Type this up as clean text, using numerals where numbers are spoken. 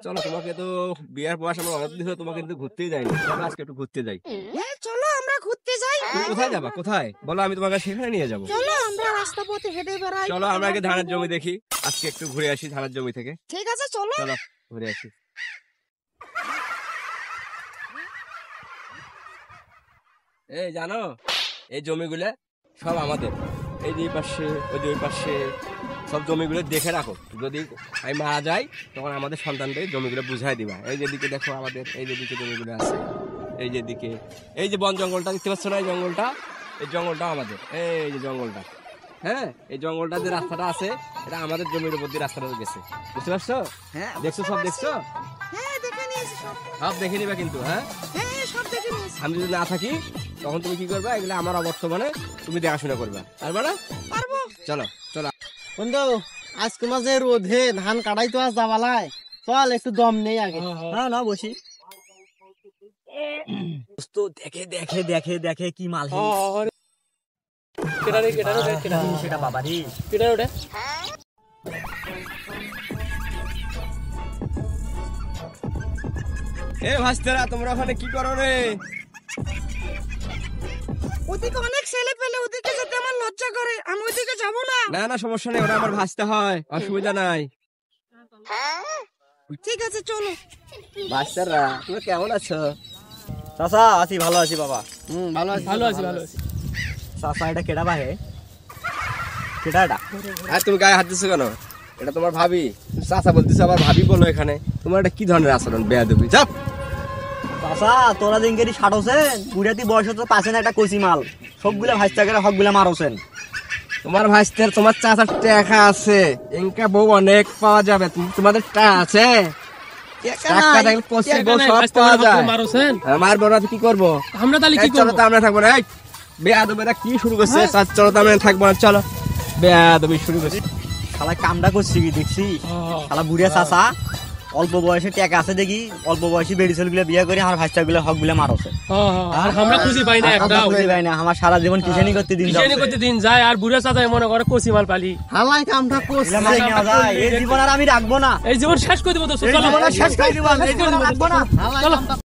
চলো, তোমাকে তো বিয়ার বয়স আমরা অনেকদিন হলো তোমাকে কিন্তু ঘুরতেই যাইনি। চলো আজকে একটু ঘুরতে যাই। হ্যাঁ চলো আমরা ঘুরতে যাই। তুমি কোথায় যাবা? কোথায় বলো, আমি তোমাকে সেখানে নিয়ে যাবো। চলো আমরা রাস্তা পথে হেঁটে বেড়াই। চলো আমরা আগে ধানের জমি দেখি, আজকে একটু ঘুরে আসি ধানের জমি থেকে। ঠিক আছে চলো। চলো ঘুরে আসি। এই জানো, এই জমিগুলো সব আমাদের। এই যে পাশে, ওই যে ওই পাশে সব জমিগুলো দেখে রাখো। যদি আমি মারা যাই তখন আমাদের সন্তানদের জমিগুলো বুঝাই দিবা। এই যেদিকে দেখো আমাদের, এই যেদিকে জমিগুলো আছে, এই যেদিকে এই যে বন জঙ্গলটা দেখতে পাচ্ছ না, এই জঙ্গলটা, এই জঙ্গলটা আমাদের। এই যে জঙ্গলটা, হ্যাঁ, এই জঙ্গলটা যে রাস্তাটা আছে এটা আমাদের জমির উপর দিয়ে রাস্তাটা গেছে, বুঝতে পারছো? হ্যাঁ দেখছো, সব দেখছো? হ্যাঁ দেখে নিয়েছি সব। সব দেখে নিবা কিন্তু। হ্যাঁ হ্যাঁ সব দেখে নিয়েছি। আমি যদি না থাকি তখন তুমি কি করবে? এগুলো আমার অবর্তমানে তুমি দেখাশোনা করবে, পারবে না? পারবো। চলো চলো। বন্ধু আজকে মাঝে রোদে ধান কাটাই তো আজ যাবালাই, চল একটু দম নেই আগে। না না বসি। দোস্ত দেখে দেখে দেখে দেখে কি মাল হে। সেটা বাবা রে। এ ভাস্তারা, তোমরা ওখানে কি করো রে? ওদিকে অনেক ছেলে পেলে, ওদিকে যেতে আমার লজ্জা করে, আমি ওদিকে যাবো না। না না সমস্যা নেই, ওরা আমার ভাসতে হয়, অসুবিধা নাই। ঠিক আছে চলো। ভাস্তারা তুমি কেমন আছো? চাচা আছি, ভালো আছি বাবা। ভালো আছি। চাচা এটা কেডা বাহে? কেডা এটা? আর তুমি গায়ে হাত দিছো কেন? এটা তোমার ভাবি। চাচা বলতেছো, আবার ভাবি বলো এখানে। তোমার এটা কি ধরনের আচরণ? বেয়াদবি। চাপ। চাচা তোরা দিনকেরই ষাটছেন, বুড়াতি বয়স তো পাচ্ছেন একটা কচি মাল, সবগুলা ভাইস্তা করে হকগুলা মারছেন। তোমার ভাইস্তের, তোমার চাচার টাকা আছে, ইনকা বউ অনেক পাওয়া যাবে। তোমাদের টাকা আছে? টাকা থাকলে কচি বউ সব পাওয়া যায়। মারবো না তো কি করবো? আমরা তাহলে এই চলো তো আমরা থাকবো না। এই বেয়াদবেরা কি শুরু করছে? চলো তো আমরা থাকবো না, চলো। বেয়াদবি শুরু করছে। শালা কামটা করছি কি দেখছি, শালা বুড়িয়া চাচা অল্প বয়সে টাকা আছে দেখি, অল্প বয়সী বেড়ি ছেলেগুলো বিয়ে করে আমার ভাইস্তা গুলো হক গুলা মারছে। আর আমরা খুশি পাই না একটা খুঁজে পাই না, আমার সারা জীবন কিষানি করতে দিন কিসেনি করতে দিন যায়, আর বুড়া চাচাই মনে করে কচি মাল পালি। হালাই কামটা করছে। এই জীবন আর আমি রাখবো না, এই জীবন শেষ করে দেবো তো। এই জীবন আর শেষ করে দিব, আমি এই জীবন আর রাখবো না। চলো।